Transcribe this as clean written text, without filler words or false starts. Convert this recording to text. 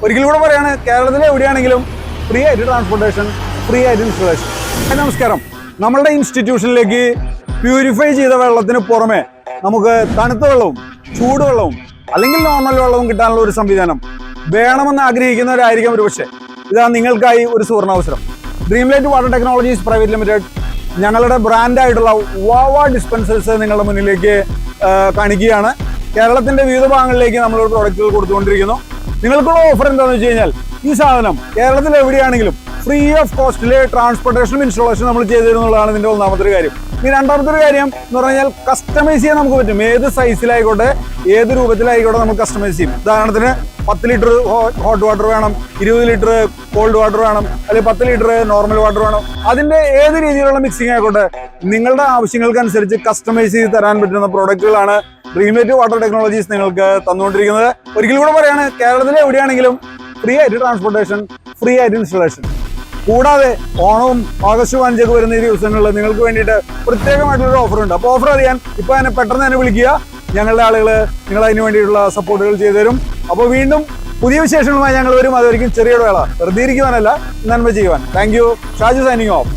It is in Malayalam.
ഒരിക്കലും കൂടെ പറയാണ്, കേരളത്തിലെ എവിടെയാണെങ്കിലും ഫ്രീ ആയിട്ട് ട്രാൻസ്പോർട്ടേഷൻ, ഫ്രീ ആയിട്ട് ഇൻസ്റ്റലേഷൻ. നമസ്കാരം. നമ്മളുടെ ഇൻസ്റ്റിറ്റ്യൂഷനിലേക്ക് പ്യൂരിഫൈ ചെയ്ത വെള്ളത്തിന് പുറമെ നമുക്ക് തണുത്ത വെള്ളവും ചൂടുവെള്ളവും അല്ലെങ്കിൽ നോർമൽ വെള്ളവും കിട്ടാനുള്ള ഒരു സംവിധാനം വേണമെന്ന് ആഗ്രഹിക്കുന്നവരായിരിക്കും ഒരു പക്ഷേ. ഇതാ നിങ്ങൾക്കായി ഒരു സുവർണാവസരം. ഡ്രീംലൈറ്റ് വാട്ടർ ടെക്നോളജീസ് പ്രൈവറ്റ് ലിമിറ്റഡ് ഞങ്ങളുടെ ബ്രാൻഡായിട്ടുള്ള വാവ ഡിസ്പെൻസേഴ്സ് നിങ്ങളുടെ മുന്നിലേക്ക് കാണിക്കുകയാണ്. കേരളത്തിന്റെ വിവിധ ഭാഗങ്ങളിലേക്ക് നമ്മൾ പ്രോഡക്റ്റുകൾ കൊടുത്തുകൊണ്ടിരിക്കുന്നു. നിങ്ങൾക്കുള്ള ഓഫർ എന്താണെന്ന് വെച്ച് കഴിഞ്ഞാൽ, ഈ സാധനം കേരളത്തിൽ എവിടെയാണെങ്കിലും ഫ്രീ ഓഫ് കോസ്റ്റില് ട്രാൻസ്പോർട്ടേഷനും ഇൻസ്റ്റലേഷനും നമ്മൾ ചെയ്തു തരുന്നുള്ളതാണ് ഇതിന്റെ ഒന്നാമത്തെ ഒരു കാര്യം. ഈ രണ്ടാമത്തെ ഒരു കാര്യം എന്ന് പറഞ്ഞു കഴിഞ്ഞാൽ, കസ്റ്റമൈസ് ചെയ്യാൻ നമുക്ക് പറ്റും. ഏത് സൈസിലായിക്കോട്ടെ, ഏത് രൂപത്തിലായിക്കോട്ടെ നമുക്ക് കസ്റ്റമൈസ് ചെയ്യും. ഉദാഹരണത്തിന് 10 ലിറ്റർ ഹോട്ട് വാട്ടർ വേണം, 20 ലിറ്റർ കോൾഡ് വാട്ടർ വേണം, അല്ലെങ്കിൽ 10 ലിറ്റർ നോർമൽ വാട്ടർ വേണം. അതിന്റെ ഏത് രീതിയിലുള്ള മിക്സിംഗ് ആയിക്കോട്ടെ, നിങ്ങളുടെ ആവശ്യങ്ങൾക്കനുസരിച്ച് കസ്റ്റമൈസ് ചെയ്ത് തരാൻ പറ്റുന്ന പ്രോഡക്റ്റുകളാണ് ഡ്രീംലൈറ്റ് വാട്ടർ ടെക്നോളജീസ് നിങ്ങൾക്ക് തന്നുകൊണ്ടിരിക്കുന്നത്. ഒരിക്കലും കൂടെ പറയാണ്, കേരളത്തിലെ എവിടെയാണെങ്കിലും ഫ്രീ ആയിട്ട് ട്രാൻസ്പോർട്ടേഷൻ, ഫ്രീ ആയിട്ട് ഇൻസ്റ്റലേഷൻ. കൂടാതെ ഓണവും ഓഗസ്റ്റ് 5 വരുന്ന ഈ ദിവസങ്ങളിൽ നിങ്ങൾക്ക് വേണ്ടിയിട്ട് പ്രത്യേകമായിട്ടുള്ളൊരു ഓഫർ ഉണ്ട്. അപ്പോൾ ഓഫർ അറിയാൻ ഇപ്പോൾ തന്നെ പെട്ടെന്ന് തന്നെ വിളിക്കുക. ഞങ്ങളുടെ ആളുകൾ നിങ്ങൾ അതിന് വേണ്ടിയിട്ടുള്ള സപ്പോർട്ടുകൾ ചെയ്തു തരും. അപ്പോൾ വീണ്ടും പുതിയ വിശേഷങ്ങളുമായി ഞങ്ങൾ വരും. അതുവരെയും ചെറിയൊരു വേള വെറുതെ ഇരിക്കുവാനല്ല, നന്മ ചെയ്യുവാൻ. Thank you. Shaju signing off.